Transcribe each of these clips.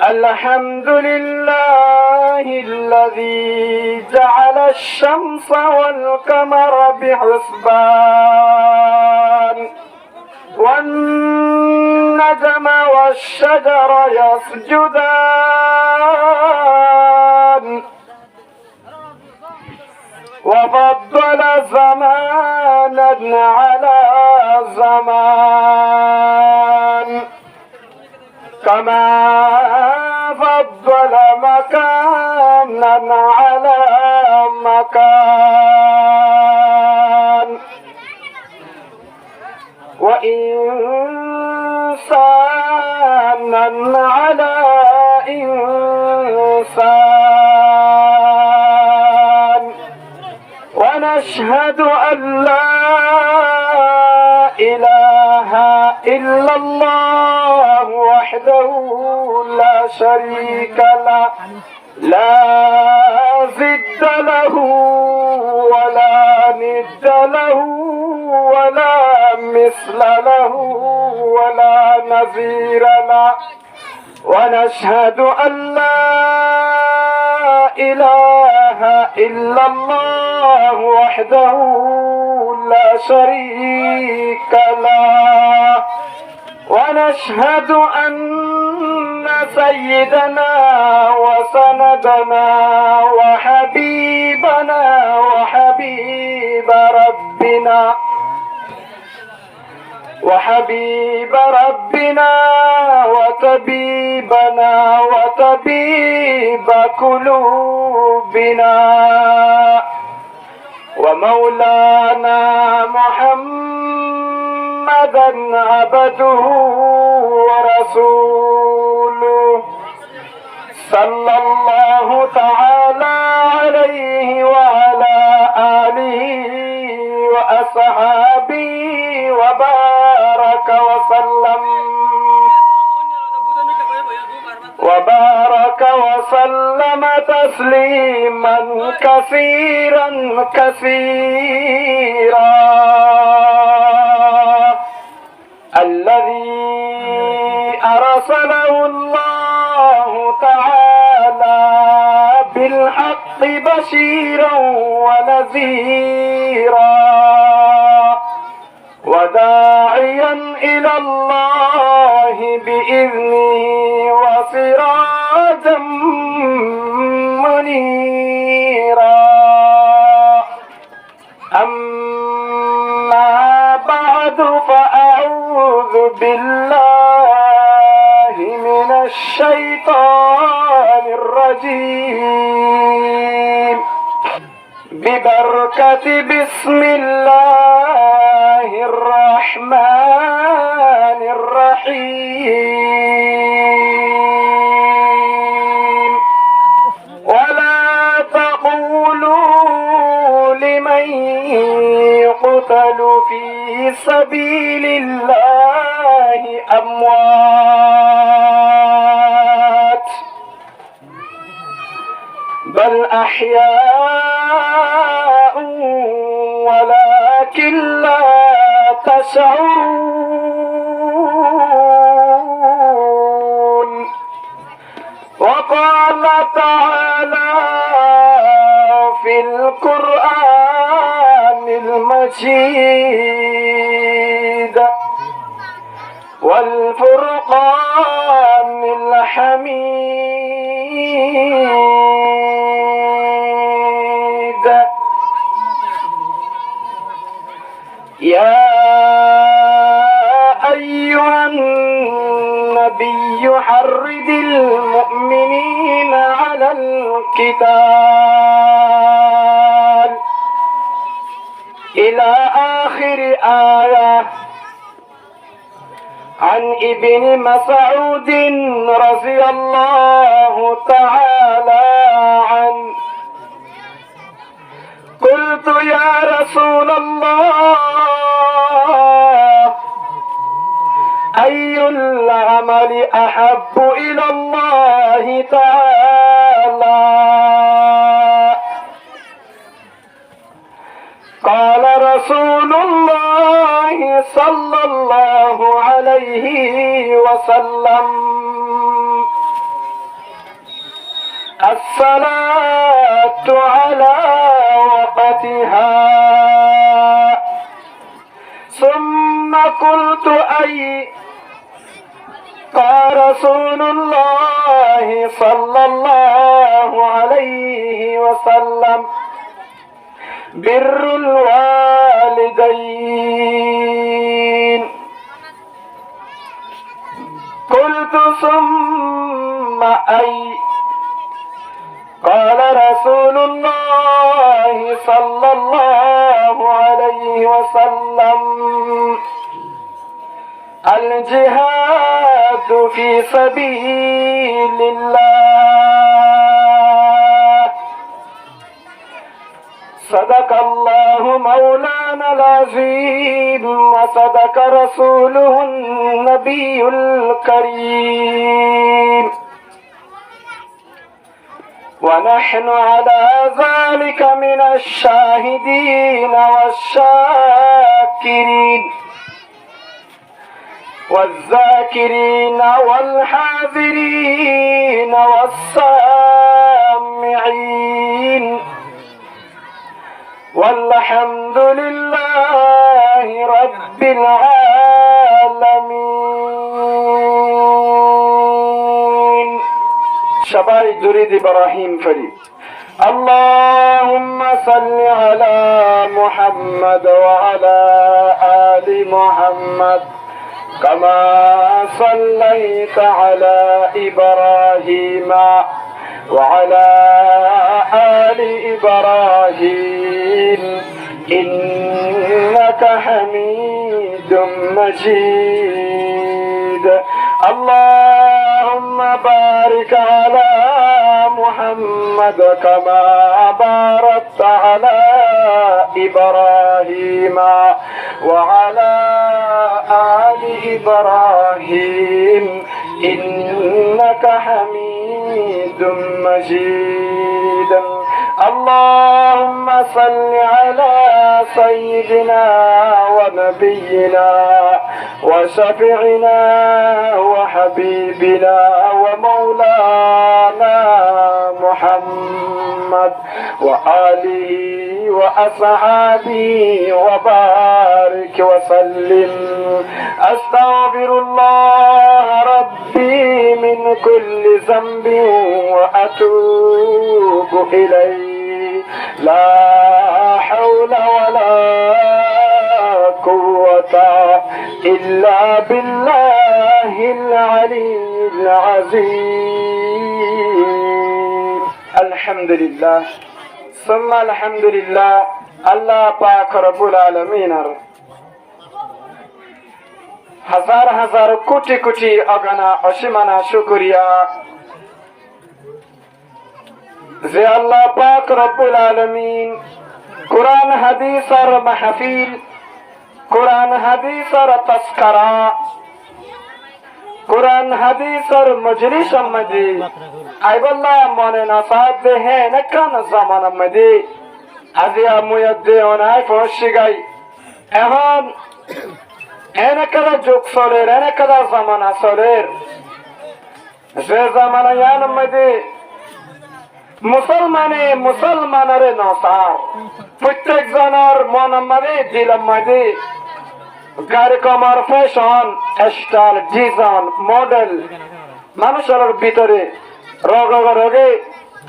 الحمد لله الذي جعل الشمس والقمر بحسبان والنجم والشجر يسجدان وفضل زمانا على زمان كما فضل مكانا على مكان وإنسانا على إنسان ونشهد أن لا إله إلا الله وحده لا شريك له لا ضد له ولا ند له ولا مثل له ولا نظير له ونشهد أن لا إله إلا الله وحده لا شريك له ونشهد أن سيدنا وسندنا وحبيبنا وحبيب ربنا وطبيبنا وطبيب قلوبنا ومولانا محمدا عبده ورسوله صلى الله تعالى عليه وعلى آله وأصحابه وبارك وسلم تسليما كثيرا كثيرا الذي أرسله الله تعالى بالحق بشيرا ونذيرا وداعيا إلى الله بإذنه وسراجا منيرا أما بعد فأعوذ بالله من الشيطان الرجيم ببركة بسم الله الرحمن الرحيم ولا تقولوا لمن يقتل في سبيل الله أموات بل أحياء ولكن لا تشعرون وقال تعالى في القرآن المجيد والفرقان الحميد يا أيها النبي حرض المؤمنين على القتال إلى آخر آية عن ابن مسعود رضي الله تعالى عنه قلت يا رسول الله أي العمل أحب إلى الله تعالى قال رسول الله صلى الله عليه وسلم الصلاة على وقتها. ثم قلت أي قال رسول الله صلى الله عليه وسلم بر الوالدين. قلت ثم أي قال رسول الله صلى الله عليه وسلم الجهاد في سبيل الله. صدق الله مولانا العظيم وصدق رسوله النبي الكريم، ونحن على ذلك من الشاهدين والشاكرين والذاكرين والحاذرين والسامعين، والحمد لله رب العالمين. সবাই দুরূদ ইব্রাহিম পড়ি। اللهم صل على محمد وعلى آل محمد كما صليت على إبراهيم وعلى آل إبراهيم إنك حميد مجيد. اللهم بارك على محمد كما باركت على إبراهيم وعلى آل إبراهيم إنك حميد مجيد. اللهم صل على سيدنا ونبينا وشفيعنا وحبيبنا ومولانا محمد وآله وأصحابه وبارك وسلم. أستغفر الله ربي من كل ذنب وأتوب إليه. لا حول ولا قوة إلا بالله العلي العظيم. الحمد لله ثم الحمد لله. আল্লাহ পাক রব্বুল আলামিনের হাজার হাজার কোটি কোটি অগণা অসীমানা শুকরিয়া যে আল্লাহ পাক রব্বুল আলামিন কোরআন হাদিসের মাহফিল, কোরআন হাদিসের তাজকিরা, কোরআন হাদিসের মজলিস মধ্যে আইবল্লাহ মনে নাসাদ দেহে নকান জামান মধ্যে আজিয়া মুয়াদ্দে অনাই ফরশি গাই এখন এনেকাদা যুগ চলের, এনেকাদা জামানা চলের, যে জামানা ইয়ান মধ্যে মুসলমানে মুসলমানের নসার প্রত্যেক জনের মন মধ্যে দিল মধ্যে গাড়ি কমার ফ্যাশন স্টাইল ডিজাইন মডেল মানুষের ভিতরে রোগ রোগে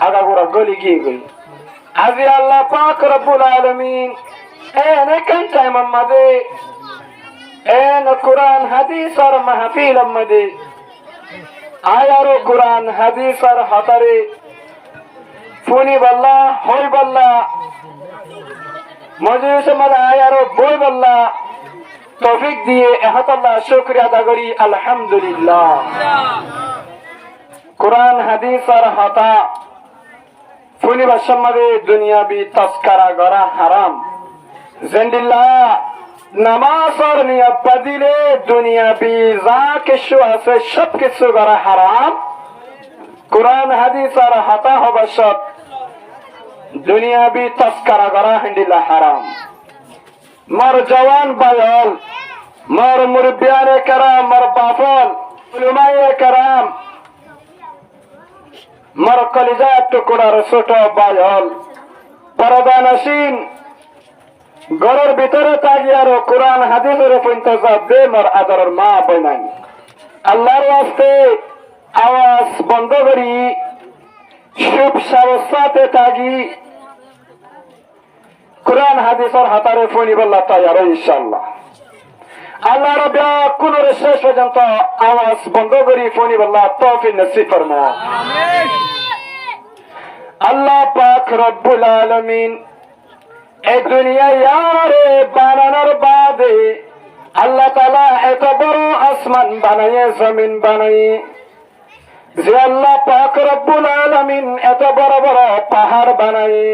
আগাগোড়া গলি গিয়ে গই। আজি আল্লাহ পাক রব্বুল আলামিন এনেকান টাইম মধ্যে এন কোরআন হাদিসের মাহফিল মধ্যে আয়ারো কোরআন হাদিসের হাতারে ফুনি বল্লা হই বল্লা মজলিস মধ্যে আয়ারো বই বল্লা তৌফিক দিয়ে এহাতাল্লাহ শুকরিয়া আদা করি আলহামদুলিল্লাহ। কোরআন হাদিসের হাতা ফুনি বাসমাদে দুনিয়াবি তাজকিরা করা হারাম। জিন্দিল্লাহ নামাজের নিয়ত বাদিলে দুনিয়াবি যা কিছু আছে সব কিছু করা হারাম। কোরআন হাদিসের হাতা হবা সব দুনিয়াবি তাজকিরা করা হিন্দিল্লাহ হারাম। মর জওয়ান বায়ল, মর মুরব্বিয়ানে কেরাম, মর বাফল উলামায়ে কেরাম মোর কলিজার টুকরার ছোট ভাই হল পর্দা নসীন ঘরের ভিতরে তাগিয়ার কোরআন হাদিসের পঞ্চাশ দে মোর আদরের মা বইনাই আল্লাহর ওয়াস্তে আওয়াজ বন্ধ করি শুভ সাবস্থাতে তাগি কোরআন হাদিসের হাতারে ফোনি বললা তৈয়ার ইনশাআল্লাহ আল্লাহ রব্বা কোন শেষ পর্যন্ত আওয়াজ বন্ধ করি ফোনি বললা তৌফিক নসিব ফরমাও আমিন আল্লাহ পাক রব্বুল আলামিন এই দুনিয়া ইয়ারে বানানোর বাদে আল্লাহ তাআলা এত বড় আসমান বানায়ে জমিন বানায়ে যে আল্লাহ পাক রব্বুল আলামিন এত বড় বড় পাহাড় বানায়ে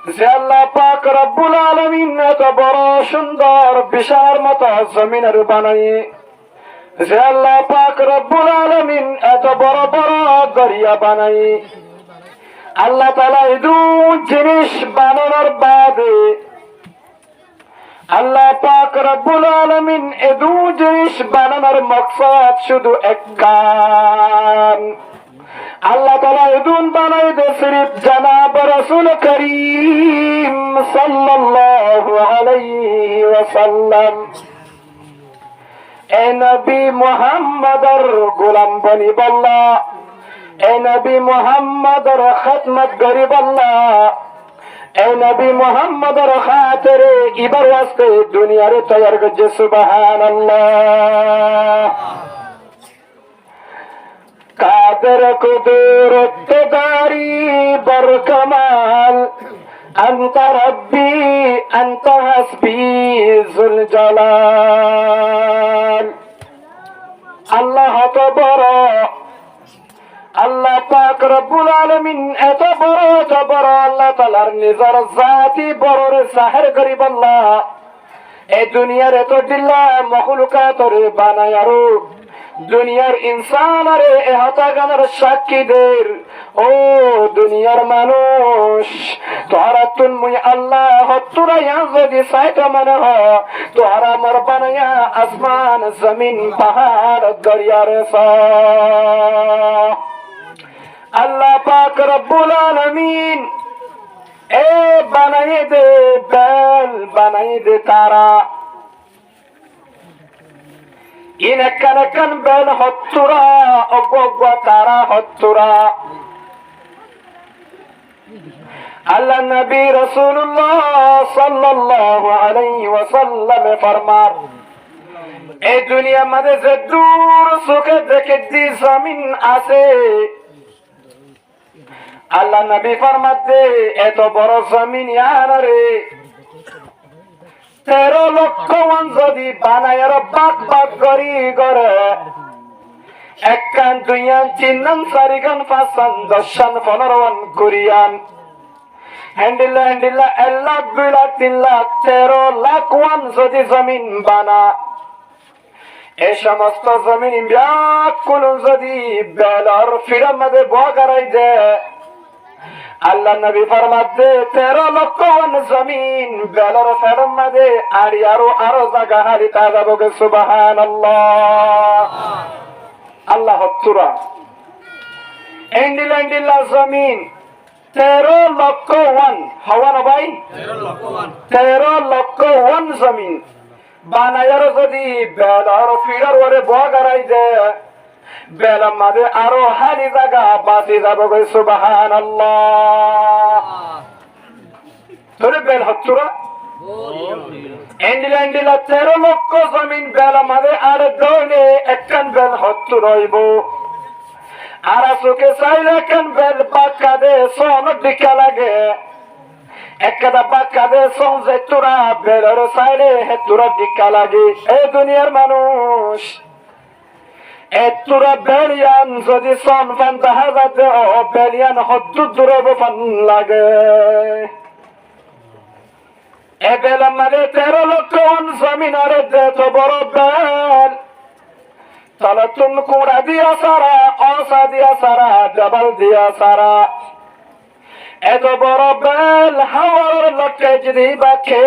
যে আল্লাহ পাক রব্বুল আলামিন এত বড় সুন্দর বিশাল মতো জমিনের বানায়ে যে আল্লাহ পাক রব্বুল আলামিন এত বড় বড় দরিয়া বানায়ে আল্লাহ তাআলা এই জিনিস বানানোর বাদে আল্লাহ পাক রব্বুল আলামিন এই জিনিস বানানোর মকসদ শুধু একখান আল্লাহ তাআলা এই বানাই দে সিরিফ জনাব রাসূল করিম সাল্লাল্লাহু আলাইহি ওয়াসাল্লাম এ নবী মুহাম্মদর গোলাম বনি বল্লা এ নবী মুহাম্মদর খিদমত গরিব আল্লাহ এ নবী মুহাম্মদর খাতিরে ইবার ওয়াস্তে দুনিয়ারে তৈয়ার করছে সুবহানাল্লাহ কাদের কুদরত দারি বরকমাল أنت ربي أنت حسبي ذو الجلال الله تبارك আল্লাহ পাক রব্বুল আলামিন এত বড় আল্লাহ তাআলার নিজের জাতি বড় রে জাহির করি বল্লা এই দুনিয়ার এত দিল্লা মখলুকাতরে বানায় আর দুনিয়ার ইনসান রে হতাগানের সাক্ষীদের ও দুনিয়ার মানুষ তোরা তুন মুই আল্লাহ তোরা যদি সাইটা মানে হ তোরা মর বানায়া আসমান জমিন পাহাড় দরিয়ার আল্লাহ পাক রব্বুল আলামিন এ বানাই দে বেল বানাই দে তারা ইনকান বেল হত্তুরা অগগ তারা হত্তুরা আল্লাহ নবী রাসূলুল্লাহ সাল্লাল্লাহু আলাইহি ওয়াসাল্লাম ফরমান এই দুনিয়া মধ্যে যে দূর সুখে দেখে দি জমিন আছে আল্লাহ নবী ফরমাতে এত বড় জমিন ইয়ারে 13 লক্ষ ওয়ান যদি বানায় বাক বাক করি করে একখান দুইয়ান তিনন চারিখান পাঁচান দশান 15 কোরিয়ান হ্যান্ডিলা 1 লাখ 2 লাখ 3 লাখ 13 লাখ ওয়ান যদি জমিন বানা এই সমস্ত জমিন ব্যাকুল যদি বেলার ফিরার মধ্যে বগারাই দেয় আল্লাহ নবী ফরমাতে 13 লক্ষ জমিন বেলার ফেরম মধ্যে আরো জায়গা হারিতা যাবে সুবহানাল্লাহ আল্লাহ হত্তুরা এন্ডিলা জমিন 13 লক্ষ হওয়া না ভাই 13 লক্ষ জমিন বানায়ার যদি বেলার ফিরার ওরে বগারাই দেয় বেলা মাঝে আরো হারি জায়গা বাঁচি যাবে সুবহানাল্লাহ তোরে বেল হত্তুরা এন্ডিলা 13 লক্ষ জমিন বেলা মাঝে আর দৌড়ে একখান বেল হত্তু রইব আর চোখে চাইলে একখান বেল পাক্কা দে সন দিকা লাগে একটা পাক্কা দে সন যে তোরা বেলের চাইলে হে তোরা দিকা লাগে এই দুনিয়ার মানুষ এতুরা বেলিয়ান যদি সন ফান দেখা যাতে ও বেলিয়ান হত্তু দূরব ফান লাগে এ বেল মানে 13 লক্ষ জমিনের যেত বড় বেল তাহলে তুম কুড়া দিয়া সারা অসা দিয়া সারা ডাবল দিয়া সারা এত বড় বেল হাওয়ার লক্ষ্যে যদি বাখে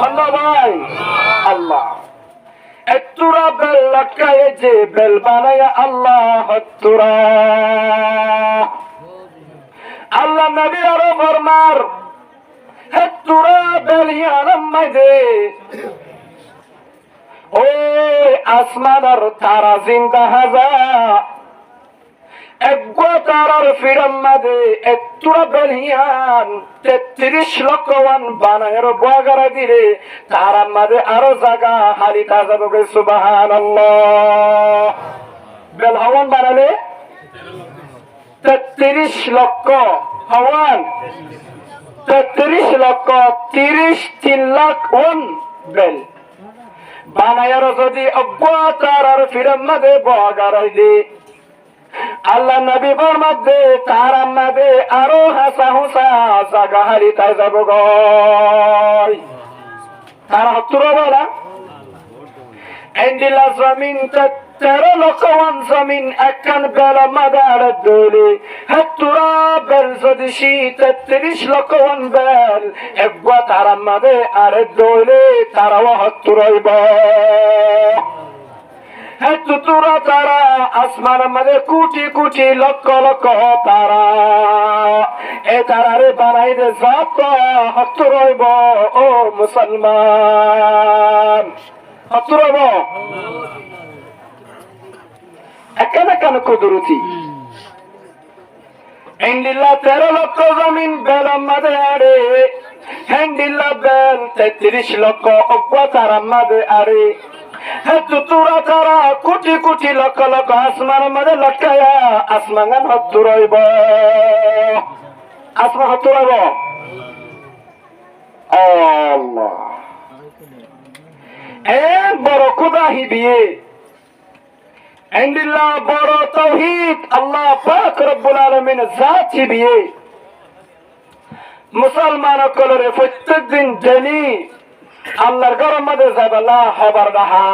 আল্লাহ ভাই আল্লাহ একতুরা বেল লটকায় যে বেল বানায় আল্লাহ হত্তুরা। আল্লাহ নবী আরো ফরমার হত্তুরা বেল ইয়ারাম মাঝে ওই আসমানের তারা জিন্দা হাজা একগো তারার ফিরম মাঝে একতুরা বেলিয়ান 33 লক্ষ ওয়ান বানায়ের বগারা দিলে তারার মাঝে আরো জায়গা হালি তাজা বগে সুবহানাল্লাহ। বেল হওয়ান বানালে 33 লক্ষ হওয়ান 33 লক্ষ 33 লাখ ওয়ান বেল বানায়ের যদি একগো তারার ফিরম মাঝে বগারাই দি আল্লাহ নবী মধ্যে তার মধ্যে আরো হাসা হুসা জাগা হারি তাই যাব গয় তার হত্তর বলা এন্ডিলা জমিন 13 লক্ষ ওয়ান জমিন একখান বেল মাদার দলি হত্তরা বেল যদি 33 লক্ষ ওয়ান বেল একবার তার মধ্যে আরে দলি তারাও হত্তর হইব। তুরা তারা আসমানের মধ্যে কোটি কোটি লক্ষ লক্ষ তারা এ তারারে বানাই দে যত হত রইব ও মুসলমান হত রইব এখানে কেন কুদরতি ইন্দিল্লা 13 লক্ষ জমিন বেল মধ্যে আরে হ্যান্ডিল্লা বেল 33 লক্ষ অব্বা তারা মধ্যে আরে তুরা তারা কোটি কোটি লক্ষ লক্ষ আসমান মধ্যে লটকায়া আসমান হত্তু রইব আসমান হত্তু রইব আল্লাহ বড় খুদা হিবিয়ে এন্ডিল্লাহ বড় তাওহীদ আল্লাহ পাক রব্বুল আলামিন জাত হিবিয়ে মুসলমান কলরে প্রত্যেক দিন জানি আল্লাহর ঘরের মধ্যে যাবেলা খবর দেখা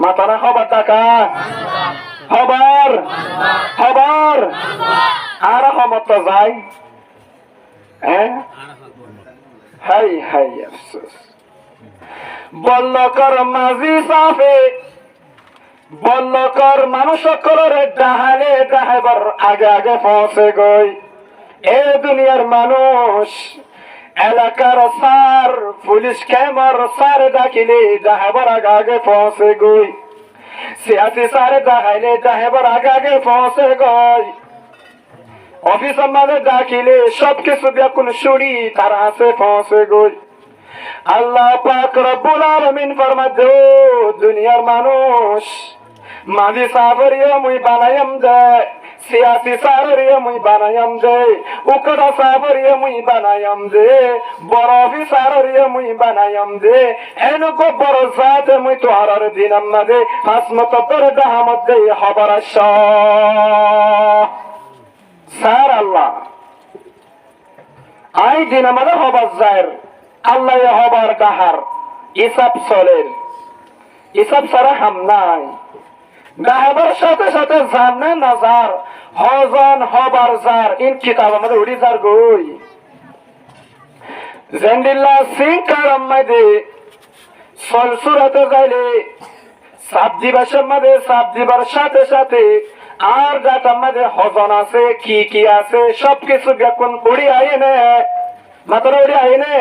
মাতানা খবর টাকা খবর খবর আর ক্ষমতা যায় হাই হাই আফসোস বল্লকর মাঝি সাফে বল্লকর মানুষ কলরে ডাহালে ডাহাবার আগে আগে পৌঁছে গই এ দুনিয়ার মানুষ এলাকার সার পুলিশ ক্যামার সার ডাকিলে ডাহাবার আগে আগে পৌঁছে গই সিয়াসি সার ডাকাইলে ডাহাবার আগে আগে পৌঁছে গই অফিসার মানে ডাকিলে সবকিছু দেখুন শুড়ি তার হাতে পৌঁছে গই আল্লাহ পাক রব্বুল আলামিন ফরমাদে দুনিয়ার মানুষ মাঝি সাবরিয়া মুই বানায়াম দে সিয়াসি সাবরিয়া মুই বানায়াম দে উকড়া সাবরিয়া মুই বানায়াম দে বড় অফিসারিয়া মুই বানায়াম দে এনকো বড় জাত মুই তো হারার দিনাম না দে হাসমত তোর দাহামত দে খবর সার আল্লাহ আই দিন আমাদের হবার যায় আল্লাহ হবার দাহার ইসাব চলের ইসাব ছাড়া হাম নাই দাহাবার সাথে সাথে জানে নাজার হজন হবার জার ইন কিতাব আমাদের উড়ি যার গই জেন্ডিল্লা সিং কারাম মাদে সলসুরাতে যাইলে সাত দিবসের মধ্যে সাত দিবার সাথে সাথে আর যাটার মধ্যে হজন আছে কি কি আছে সবকিছু দেখুন উড়ি আইনে মাত্র উড়ি আইনে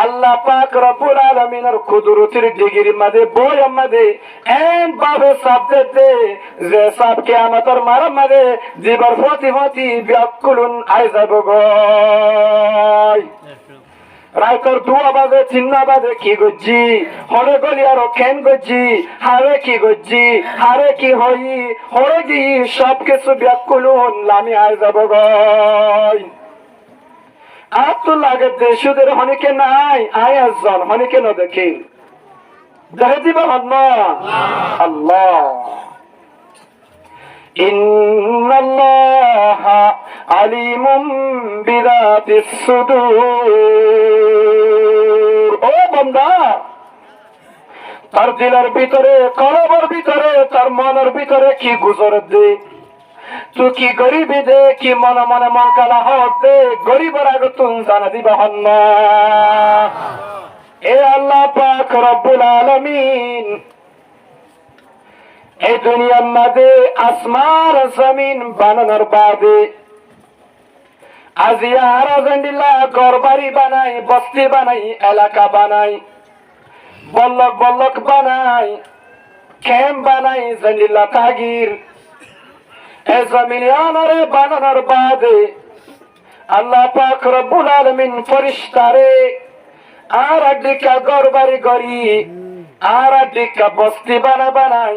আল্লাহ পাক রব্বুল আলামিনের কুদরতের ডিগ্রি মধ্যে বই মধ্যে এন ভাবে সাবজেক্ট দে যে সব কিয়ামতের মারার মধ্যে জীবর ফতি ফতি বিয়াকুলুন আই যাব গয় রাইতর 2 বাজে 3 বাজে কি গজ্জি হরে গলি আর কেন গজ্জি হারে কি গজ্জি হারে কি হই হরে কি সব কিছু বিয়াকুলুন লামি আই যাব গয় আপ তো লাগে দেশুদের হনিকে নাই আয় আজন হনিকে ন দেখি দেখে দিবা হন আল্লাহ ইন্নাল্লাহা আলিমুম বিযাতিস সুদূর ও বান্দা তার দিলের ভিতরে কলবের ভিতরে তার মনের ভিতরে কি গুজর দে তুই কি গরিবি দে কি মনে মনে মন কালা হত দে গরিবের আগে তুই জানা দিবা হন এ আল্লাহ পাক রব্বুল আলামিন এই দুনিয়ার মাঝে আসমান জমিন বানানোর বাদে আজিয়া আরাজান্ডিল্লাহ ঘরবাড়ি বানাই, বস্তি বানাই, এলাকা বানাই, বল্লক বল্লক বানাই, ক্যাম্প বানাই, জান্ডিল্লা তাগির এ জমিনে আনারে বানানোর বাদে আল্লাহ পাক রব্বুল আলামিন ফেরেশতারে আর একদিকে ঘরবাড়ি গড়ি, আর একদিকে বস্তি বানাই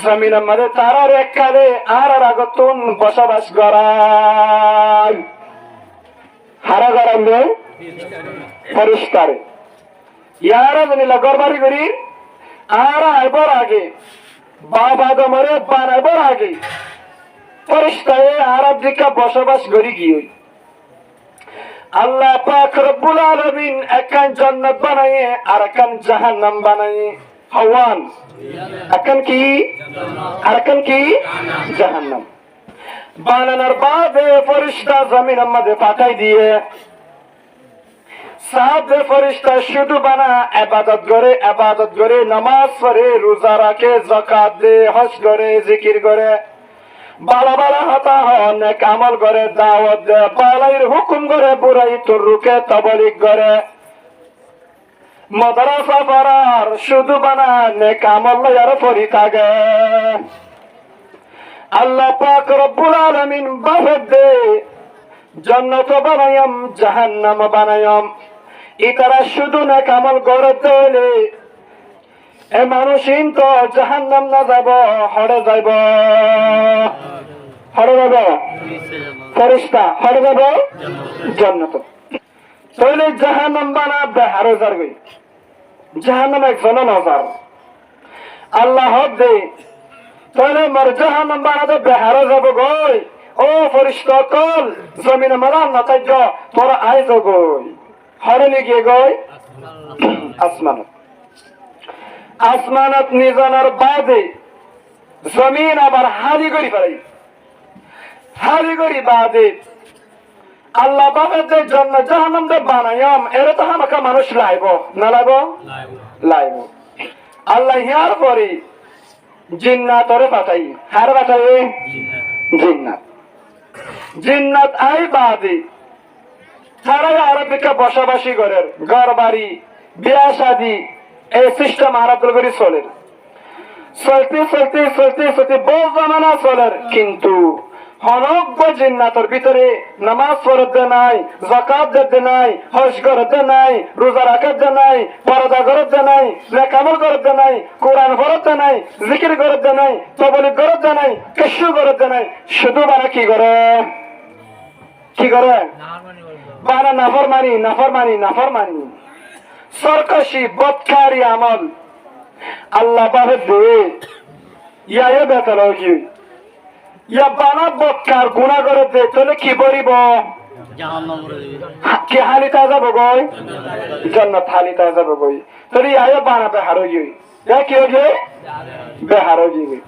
জমিনের মধ্যে তারার এককালে আর আগতুন বসবাস করায়। হারা গরামে ফেরেশতারে ইয়ারা জানিলা ঘরবাড়ি গড়ি আর আইবার আগে বাবা দমরে বানাইবার আগে ফেরেশতারে আর একদিকে বসবাস করি গিয়ে আল্লাহ পাক রব্বুল আলামিন একখান জান্নাত বানায়ে আর একখান জাহান্নাম বানায়ে হওয়ান একখান কি আর একখান কি জাহান্নাম বানানোর বাদে ফেরেশতা জমিনের মধ্যে পাঠাই দিয়ে সাথে ফেরেশতা শুধু বানা ইবাদত করে নামাজ পড়ে, রোজা রাখে, যাকাত দে, হজ করে, জিকির করে, বালা বালা হতা অনেক আমল করে, দাওয়াত দে, বালাইর হুকুম করে, বুড়াই তোর রুকে তাবলিগ করে, মাদ্রাসা পড়ার শুধু বানা নেক আমল লয়ার পড়ি থাকে। আল্লাহ পাক রব্বুল আলামিন বাফদ দে জান্নাত বানায়াম, জাহান্নাম বানায়াম। ইতারা শুধু নেক আমল করতে হলে এ মানুষ তো জাহান্নাম না যাব, হড়ে যাব, হড়ে যাব ফেরেশতা, হড়ে যাব জান্নাত। তাহলে জাহান্নাম বানাবে হাজার গই, জাহান্নাম একজন নজার আল্লাহ দে। তাহলে মর জাহান্নাম বানাতে বেহারা যাব গই, ও ফেরেশতা কল জমিনে মালান না তাই তোরা আইজ গই, হড়ে গিয়ে গই আসমানত। আসমানত নিজানোর বাদে জমিন আবার হালি করি ফেলাই, হালি করি বাদে আল্লাহ বাবার জন্য জাহান্নাম দে বানায়াম। এর তো আমাকে মানুষ লাইব না লাইব, লাইব। আল্লাহ ইয়ার পরে জিন্নাতরে পাঠাই, হার পাঠাই জিন্নাত। জিন্নাত আই বাদে তারা আরবিকা বসবাসী করে, ঘর বাড়ি, বিয়া শাদি, এই সিস্টেম আরবদের করে চলে। চলতে চলতে চলতে চলতে বহু জামানা চলে, কিন্তু হনব্য জিন্নাতর ভিতরে নামাজ পড়তে নাই, যাকাত দিতে নাই, হজ করতে নাই, রোজা রাখতে নাই, পর্দা করতে নাই, নেক আমল করতে নাই, কোরআন পড়তে নাই, জিকির করতে নাই, তাবলীগ করতে নাই, কিছু করতে নাই। শুধু বানা কি করে, কি করে বানা নাফরমানি, নাফরমানি, নাফরমানি, সরকশি, বদকারি আমল। আল্লাহ বাহে দে ইয়া বেতাল কি ইয়া বানা বদকার গুনাহ করে দে, তাহলে কি করিব? কি হালিতা যাব গই, জান্নাত হালিতা যাব গই। তাহলে ইয়া বানা বেহার হই, ইয়া কি হই বেহার হই।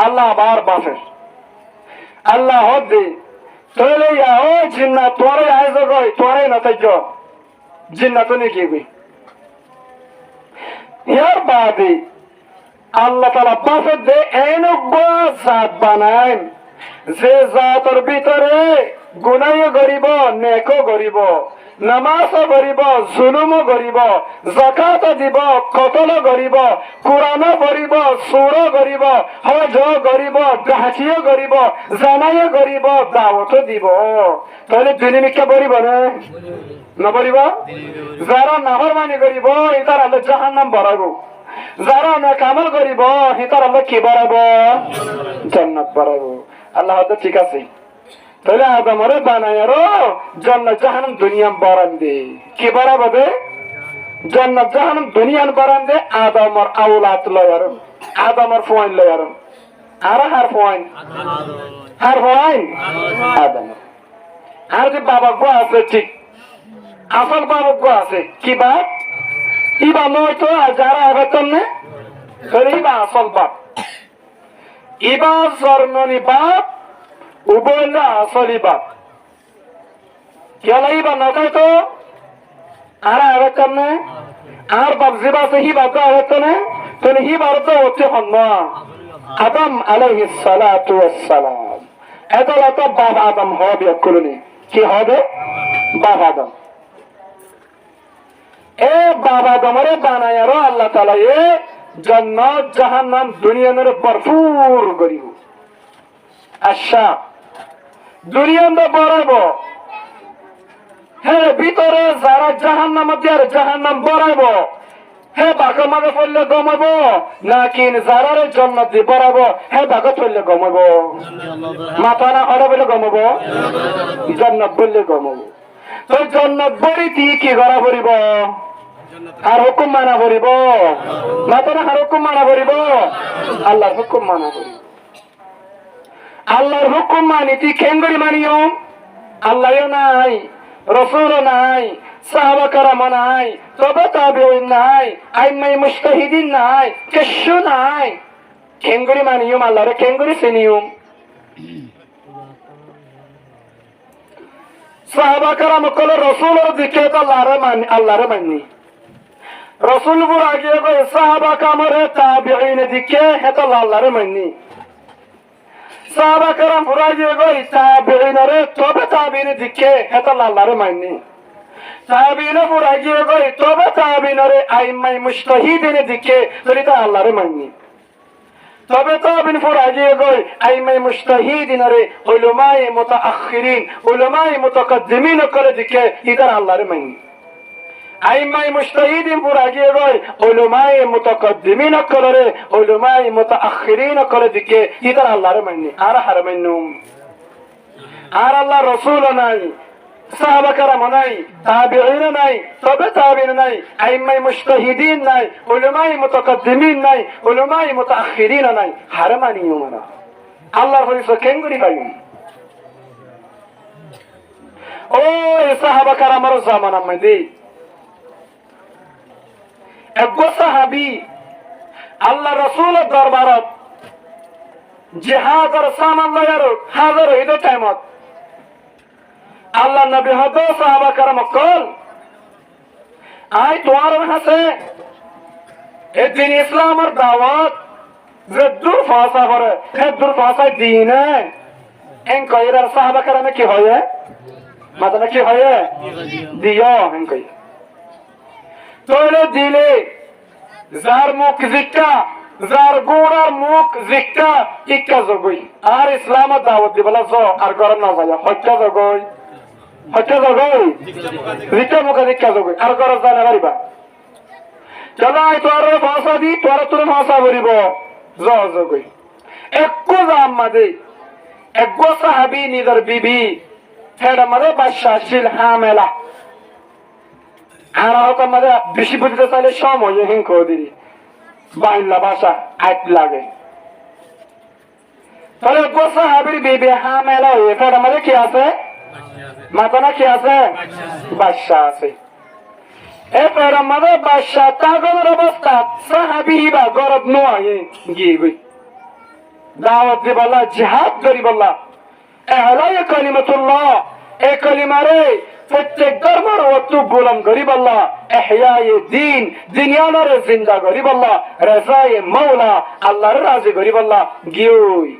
আল্লাহ আবার বাফে আল্লাহ দে তাহলে ইয়া ও জিন্নাত তোরে আইজ গই, তোরে না তাই জিন্নাত নে কি গই। ইয়ার বাদে আল্লাহ তাআলা বাফের দে এনব জাত বানায়, যে জাতর ভিতরে গুনাহও করিব, নেকও করিব, নামাজও করিব, জুলুমও করিব, যাকাতও দিব, কতলও করিব, কোরআনও পড়িব, সূরাও করিব, হজও করিব, ডাকিও করিব, জানাইও করিব, দাওয়াতও দিব। তাহলে দুনিমিকা করিব না নবরিব? যারা নাফরমানি করিব ইতার আল্লাহ জাহান্নাম বাড়াইব, যারা নেক আমল করিব ইতার আল্লাহ কি বাড়াইব? জান্নাত বাড়াইব। আল্লাহ তো ঠিক আছে। তাহলে আদমরে বানায় আরো জান্নাত জাহান্নাম দুনিয়াম বাড়ান দে, কি বাড়াবো দে? জান্নাত জাহান্নাম দুনিয়ান বাড়ান দে। আদমর আওলাদ লয় আর আদমর ফোয়াইন লয় আর হার ফোয়াইন, হার ফোয়াইন আদম। আর যে বাবা গো আছে ঠিক আসল বাবক আছে কি বাপ ইবা নয় তো যারা আবেতন নে ইবা আসল বাপ, ইবা জন্মনি বাপ উবইলে আসলি বাপ। কেলা ইবা নকাই তো আর আবেতন নে আর বাপ জিবা আছে হি বাপ হতো না তো হি বারতো হচ্ছে হন আদম আলাইহিস সালাতু ওয়াস সালাম এতলা তো বাপ আদম হবে কলনি কি হবে বাপ আদম এ বাপ আদমরে বানায় আর আল্লাহ তাআলা এ জান্নাত জাহান্নাম দুনিয়ার ভরপুর করিব আচ্ছা দুনিয়াতে বড়াবো হ্যাঁ ভিতরে যারা জাহান্নাম দিয়ে জাহান্নাম বড়াবো হ্যাঁ বাঘ মাঝে পড়লে গমাবো নাকি যারারে জান্নাত দিয়ে বড়াবো হ্যাঁ বাঘ পড়লে গমাবো মাথা না হরে বলে গমাবো জান্নাত বললে গমাবো তো জান্নাত বড়ি দিয়ে কি করা পড়িব আর হুকুম মানা পড়িব মাথা না আর হুকুম মানা পড়িব আল্লাহর হুকুম মানা পড়িব আল্লাহর হুকুম মানি তুই কেঙ্গরি মানিও আল্লাহও নাই রসুলও নাই সাহাবা কারাম নাই তবে তাবেঈন নাই আইম্মাই মুজতাহিদিন নাই কিচ্ছু নাই কেঙ্গরি মানিও আল্লাহরে কেঙ্গরি চিনিও সাহাবা কারাম কল রসুলের দিকে তো আল্লাহরে মানি রসুল বুর আগে গো সাহাবা কামরে তাবেঈন দিকে হেতো আল্লাহরে মানি সাহাবা কারাম ফুরাইয়ে গই তাবেঈনরে তবে তাবেঈন দিকে হেতো আল্লাহরে মানি তাবেঈন ফুরাইয়ে গই তবে তাবেঈনরে আইম্মাই মুজতাহিদিন দিকে তরিতা আল্লাহরে মানি তবে তাবেঈন ফুরাইয়ে গই আইম্মাই মুজতাহিদিনরে উলামায়ে মুতাআখিরিন উলামায়ে মুতাকাদ্দিমিন করে দিকে ইদার আল্লাহরে মানি আইম্মাই মুজতাহিদিন ফুরাইয়ে গই উলামায়ে মুতাকাদ্দিমিন করে উলামায়ে মুতাআখিরিন করে দিকে ইদার আল্লাহরে মানি আর হারমাইনুম আর আল্লাহ রাসূল নাই সাহাবা কারাম নাই তাবেঈন নাই তবে তাবেঈন নাই আইম্মাই মুজতাহিদিন নাই উলামায়ে মুতাকাদ্দিমিন নাই উলামায়ে মুতাআখিরিন নাই হারমানিও মানা আল্লাহর হইছে কেঙ্গুরি পাইম ও সাহাবা কারামের জামানা মধ্যে এক সাহাবী আল্লাহ রাসূলের দরবারত জিহাদের সামান লয়ার হাজার হইতে টাইমত আল্লাহ নবী হতো সাহাবা কারাম কল আই তোমার হাতে এই দিন ইসলামের দাওয়াত যে দূর ভাষা করে হে দূর ভাষায় দিনে এন কইরার সাহাবা কারামে কি হয় মাথা কি হয় দিও এন কই তোলে দিলে যার মুখ জিক্কা যার গোড়ার মুখ জিক্কা ইক্কা জগই আর ইসলামের দাওয়াত দিবলা জ আর গরম না যায় হত্যা জগই হত্যা জগই জিক্কা মুখ জিক্কা জগই আর গরম যায় না পারিবা চলো আই তোর ভাষা দি তোর ভাষা বলিব জ জগই একো জাম মাদে একো সাহাবী নিদর বিবি হেড আমাদের বাদশা ছিল হামেলা আর আমাদের বেশি বুঝতে চাইলে সময় হিংক দিদি বাংলা ভাষা আট লাগে তাহলে গোসা হাবির বিবি হামেলা হয়ে ফের আমাদের কি আছে মাথা না কি আছে বাদশা আছে এরপর আমাদের বাদশা তাগলের অবস্থা সাহাবি বা গরব নয় গিয়ে গই দাওয়াত দি বললা জিহাদ করি বললা এহলাই কালিমাতুল্লাহ এ কালিমারে প্রত্যেক ধর্মের অতু গোলাম গরিব আল্লাহ ইহয়ায়ে দ্বীন দুনিয়ার জিন্দা গরিব আল্লাহ রাজায়ে মাওলা আল্লাহর রাজি গরিব আল্লাহ গিয়ই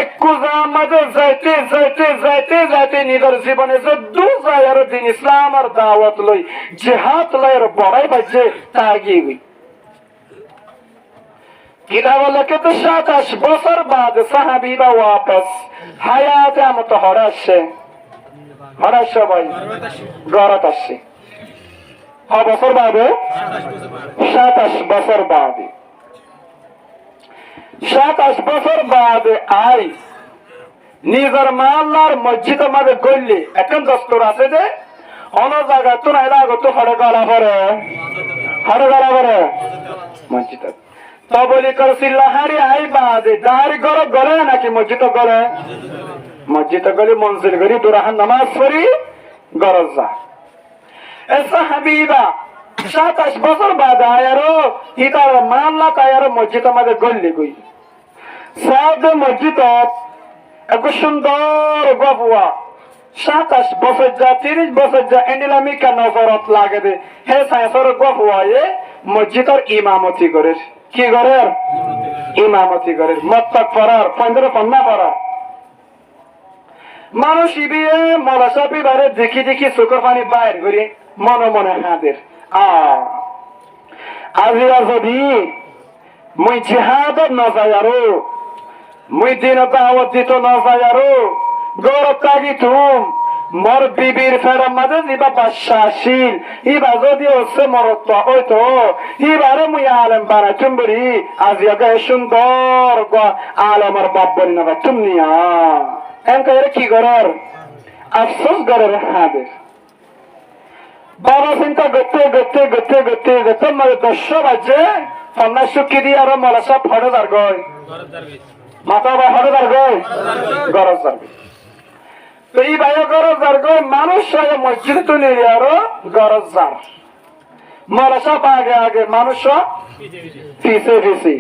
একু জামাতে যাইতে যাইতে যাইতে যাইতে নিজের জীবনে যে দু জায়গার দিন ইসলামের দাওয়াত লই জিহাদ লয়ের বড়াই বাজে তা গিয়ে কিতাব লিখে তো 27 বছর বাদ সাহাবী বা ওয়াপস হায়াতে আমত হরাসে হরাসে ভাই গরত আসে ক বছর বাদে 27 বছর বাদে 27 বছর বাদে আই নিজের মাল্লার মসজিদ আমাদের গড়লে এখন দস্তর আছে যে অন্য জায়গা তো না এলাকা তো হরে গলা পরে মসজিদ তবলি করছিল হারি আই বাদে দাঁড়ি গড় গলে নাকি মসজিদ গলে মসজিদ গলি মনজিল গড়ি দুরাহান নামাজ পড়ি গরজ যা এসা হাবিবা 27 বছর বাদে আয়ারো ইতার মাল্লা তায়ারো মসজিদ আমাদের গড়লি গই সাদ মসজিদ এক সুন্দর গফুয়া 27 বছর যা 30 বছর যা এন্ডিলামি কেন ফরত লাগে দে হে সাইসর গপ হয়ে মসজিদর ইমামতি করে কি করে ইমামতি করে মত্তক পড়ার 15 পন্না পড়ার মানুষ ইবিয়ে মলাসাপি বারে দেখি দেখি চোখের পানি বাইর করি মনে মনে হাঁদের আজিয়া যদি মুই জিহাদত নযায় আৰু মুই দিন দাওয়াত দিত নযায় আৰু গৌরব তাগি তুম মোর বিবির ফেরার মাঝে যিবা বাদশা আসিল ইবা যদি হচ্ছে মরত্ব হইতো ইবারে মুই আলেম বানাই তুম বলি আজিয়া গায়ে সুন্দর আলেমর বাপ বলি না তুম নিয়া এনকা কি করার আফসোস করার হাদের বাবা চিন্তা করতে করতে করতে করতে করতে মানে 10 বাজে 50 সুখী দিয়ে আরো মলাসা ফটে দার গয় মাথা বা ফটে দার গয় গরজ দার তো এই ভাই গরজ দার গয় মানুষ মসজিদ তো নিয়ে আরো গরজ দার মলাসা আগে আগে মানুষ পিছে পিছে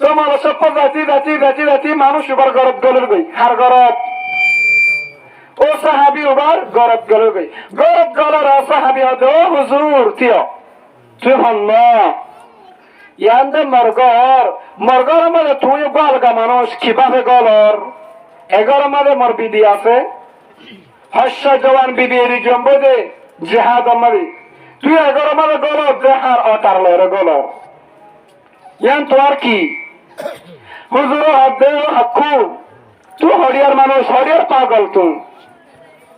তো মলাসা যাতি যাতি যাতি যাতি মানুষ এবার গরব গলের গই হার গরব ও সাহাবি ওবার গরব গলের গই গরব গলের সাহাবি হতে ও হুজুর তুই হন না ইয়ান্দে মরগর মানে তুই গলগা মানুষ কিভাবে গলর 11 মাঝে মোর বিবি আছে হস্য জওয়ান বিবি এরি জম্বো দে জিহাদ আমারি তুই 11 মাঝে গলর দেহার অটার লরে গলর ইয়ান তোর কি হুজুর হদে হাকু তুই হরিয়ার মানুষ হরিয়ার পাগল তুই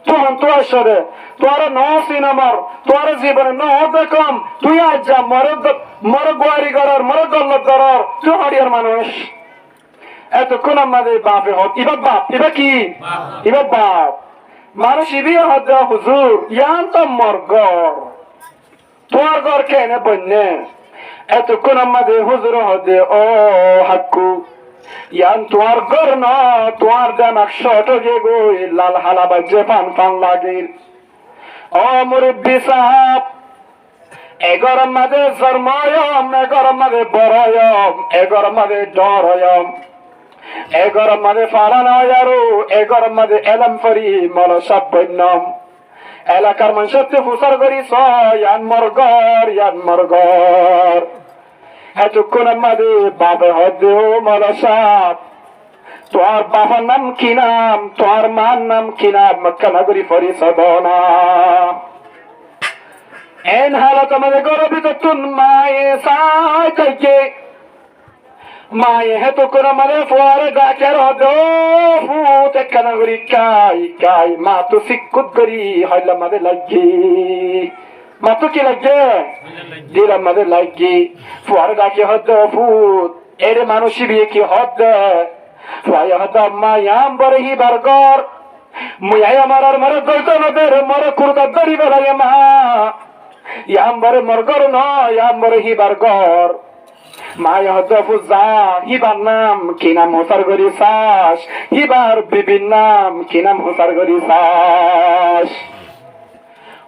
তখন তো আসরে তোর সিনেমার তোর জীবনে দেখম তুই আজ যা মর গোয়ারি করার মর গল্লত করার তুই হরিয়ার মানুষ এতক্ষণ আমাদের বাপে হোক এবার বাপ এবার কি এবার বাপ মানুষ ইবি হদ হুজুর ইয়ান তো মর গর তোর ঘর কেনে বন্যে এতক্ষণ আমাদের হুজুর হদে ও হাক্কু ইয়ান তোমার ঘর না তোমার জানাক শটকে গই লাল হালা বাজে পান পান লাগিল ও মুরব্বী সাহাব এগরম মাঝে জন্ময়ম এগরম মাঝে বড়য়ম এগরম মাঝে ডরয়ম এগরম মাঝে ফারান আরো এগরম মাঝে এলম ফরি মল সব বন্যম এলাকার মানুষকে ফুসার করি ইয়ান মরগর এতক্ষণ আমাদের বাবা হদে ও মলসাপ তোর বাবার নাম কি নাম তোর মার নাম কি নাম মক্কা নগরী পরিষদ না এন হালত আমাদের গর্বিত তুন মায়ে সাই থেকে মায়ে হেতক্ষণ আমাদের ফোয়ারে ডাকের হদে ফুট একটা নগরী কাই মা তো শিক্ষুত করি হইল আমাদের লাগি মাতো কি লাগে দিলাম আমাদের লাগি ফুয়ারে ডাকে হদ ফুট এর মানুষই বিয়ে কি হদ ফুয়াই হদ মায়াম বরে হি বারগর মুয়াই আমার আর মরে গলতো নদের মরে কুরদা দরি বেলায় মা ইয়াম বরে মরগর ন ইয়াম বরে হি বারগর মায় হদ ফুজা হিবার নাম কি নাম হোসার গরি শ্বাস হিবার বিবির নাম কি নাম হোসার গরি শ্বাস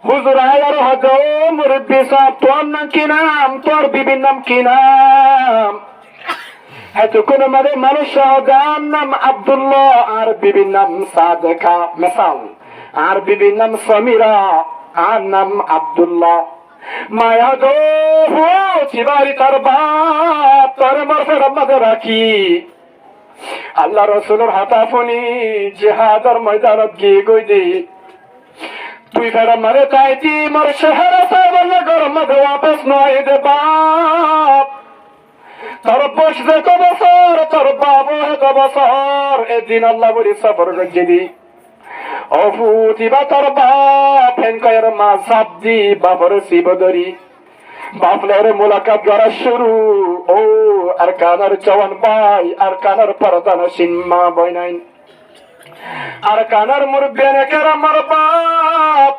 হুজুর আয়ার হদ মুরব্বী সাহেব তোর নাম কি নাম তোর বিবির নাম কি নাম এতক্ষণ আমাদের মানুষ যার নাম আব্দুল্লাহ আর বিবির নাম সাদেকা মেসাল আর বিবির নাম সমীরা আর নাম আব্দুল্লাহ মায়া দো চিবারি তার বাপ তোর মরফের আমাদের রাখি আল্লাহ রসুলের হাতাফনি জিহাদর ময়দানত গিয়ে গই দি তুই ফেরা মারে চাইতি মোর শহরে সাইবল গরম মধ্যে ওয়াপস নয় দে বাপ তোর বস দে কো বছর তোর বাবু কো বছর এদিন আল্লাহ বলি সবর গজি ও ফুটিবা তোর বাপ ফেন কয়ের মা সাপ দি বাপর শিবদরি বাপলের মুলাকাত করা শুরু ও আর কানার জওয়ান ভাই আর কানার পরদান সিনমা বইনাই আর কানার মুরব্বিয়ানে কেরাম আমার বাপ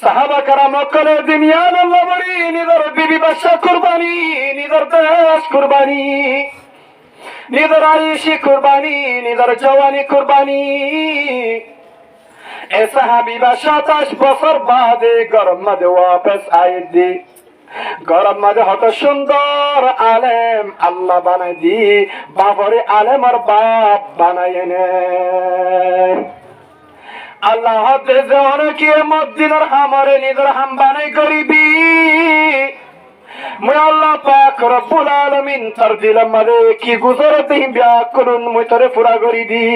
সাহাবা কেরাম কলে দুনিয়ার আল্লাহ বলি নিজের বিবি বাদশা কুরবানি নিজের দেশ কুরবানি নিজের আয়ুষি কুরবানি নিজের জওয়ানি কুরবানি এ সাহাবি বা 27 বছর বাদে গরম মাঝে ওয়াপস আইদি গরম মাঝে হত সুন্দর আলেম আল্লাহ বানাই দি বাবরে আলেম আর বাপ বানাই এনে আল্লাহ হতে যে অনেকে মদিনার হামরে নিজের হাম বানাই করিবি মুই আল্লাহ পাক রব্বুল আলামিন তার দিলাম মারে কি গুজরতে বিয়া করুন মুই তোরে পুরা করি দি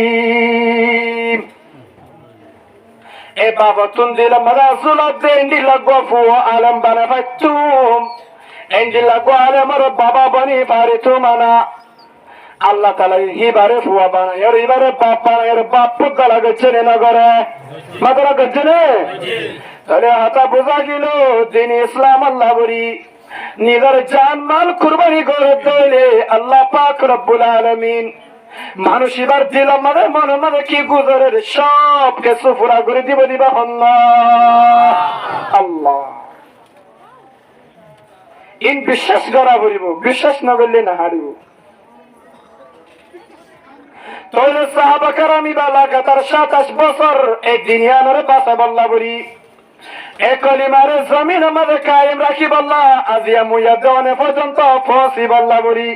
এ বাবা তুন দিলাম মারা সুলাতে ইন্দি লাগবো ফু আলম বানা ফাইতুম ইন্দি লাগবো আলম আর বাবা বানি পারে তো মানা আল্লাহ তাআলা হিবারে ফুয়া বানা এর হিবারে বাপ বানা এর বাপ পুত্র লাগছে না করে মাথা লাগছে না তাহলে হাতা বোঝা গেল দিন ইসলাম আল্লাহ বলি নিজের জান মাল কুরবানি করে দিলে আল্লাহ পাক রব্বুল আলামিন মানুষ এবার দিলাম মানে মনে মনে কি গুজরের সব কিছু পুরা করে দিব দিবা আল্লাহ ইন বিশ্বাস করা বলিব বিশ্বাস না করলে না হারিব তাহলে সাহাবা কেরামি বা লাগাতার 27 বছর এই দুনিয়ার পাশে বল্লা বলি এ কলিমারে জমিন আমাদের কায়েম রাখি বল্লা আজিয়া মুইয়া দেওয়ানে পর্যন্ত ফসি বল্লা বলি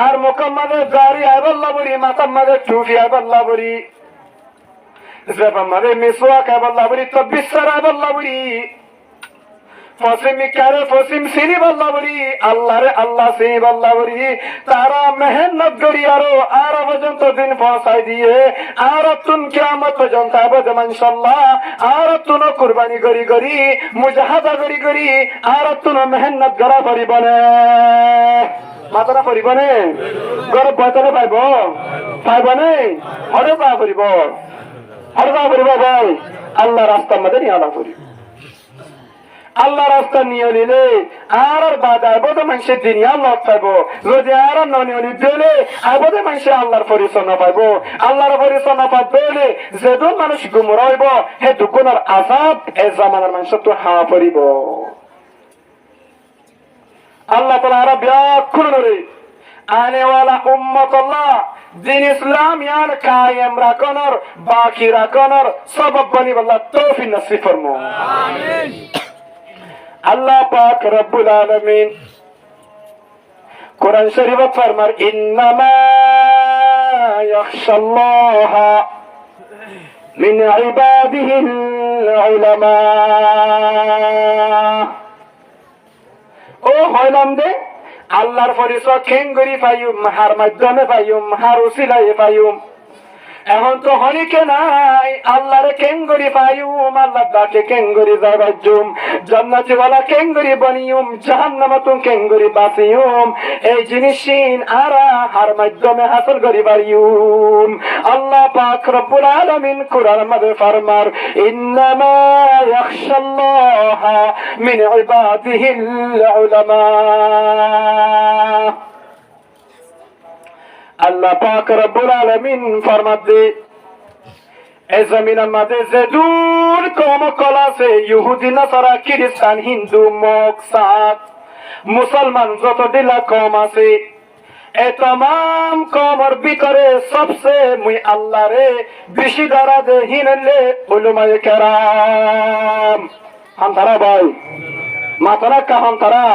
আর মোকাম্মদের দাড়ি আয় বল্লা বলি মাতাম্মাদের টুফি আয় বল্লা বলি জেবাম্মাদের মিসওয়াক আয় বল্লা বলি তো বিশ্বর আয় বল্লা বলি ফসিমি কারে ফসিম সিনি বল্লা বলি আল্লাহ রে আল্লাহ সিনি বল্লা বলি তারা মেহনত করি আর পর্যন্ত দিন পৌঁছাই দিয়ে আর তুন কিয়ামত পর্যন্ত আবদ ইনশাআল্লাহ আর তুন কুরবানি করি করি মুজাহাদা করি করি আর তুন মেহনত করা পারিব না মাতারা পারিব না গরব বাতলে পাইব পাইব না হরে পা পারিব ভাই আল্লাহ রাস্তার মধ্যে নিয়ে আলা করিব আল্লাহ রাস্তা নিয়ে নিলে আর বাধা বোধ মানুষের দিনিয়া লগ পাইব যদি আর নিয়ে দিলে আবোধে মানুষের আল্লাহর পরিচয় না পাইব আল্লাহর পরিচয় না পাইলে যেদন মানুষ গুমরা হইব হে দুগুণের আযাব এ জামানার মানুষ তো হা পড়িব আল্লাহ তাআলা আর ব্যাখ্যান করে আনে ওয়ালা উম্মতুল্লাহ দিন ইসলাম ইয়ার কায়েম রাখনোর বাকি রাখনোর সবব বনি আল্লাহ তৌফিক নসিব ফরমো আমিন আল্লাহ পাক রব্বুল আলামিন কোরআন শরীফে ফরমান ইন্নামা ইয়াখশাল্লাহ মিন ইবাদিহিল উলামা ও হইলাম দে আল্লাহর পরিচয় কেঙ্গরি পাইম হার মাধ্যমে পাইম হার উসিলায় পাইম এখন তো হনিকে নাই আল্লাহর কেঙ্গরি পাইম আল্লাহ দাকে কেঙ্গরি যাবাজুম জান্নাতি ওয়ালা কেঙ্গরি বনিয়ুম জাহান্নামাতুম কেঙ্গরি বাসিয়ুম এই জিনিসিন আরা হার মাধ্যমে হাসিল করি পারিয়ুম আল্লাহ পাক রব্বুল আলামিন কুরআন মধ্যে ফরমার ইন্নামা ইয়াখশাল্লাহ মিন ইবাদিহিল উলামা আল্লাহ পাক রব্বুল আলামিন ফরমাতে এই জমিনের মধ্যে যে দূর কম কলাছে ইহুদি নাসারা খ্রিস্টান হিন্দু মকসাদ মুসলমান যত দিলা কম আছে এই तमाम কমর ভিতরে সবচেয়ে মুই আল্লাহরে বেশি দ্বারা দে হিনলে উলামায়ে কেরাম হামতারা ভাই মাতারা কাহাম তারা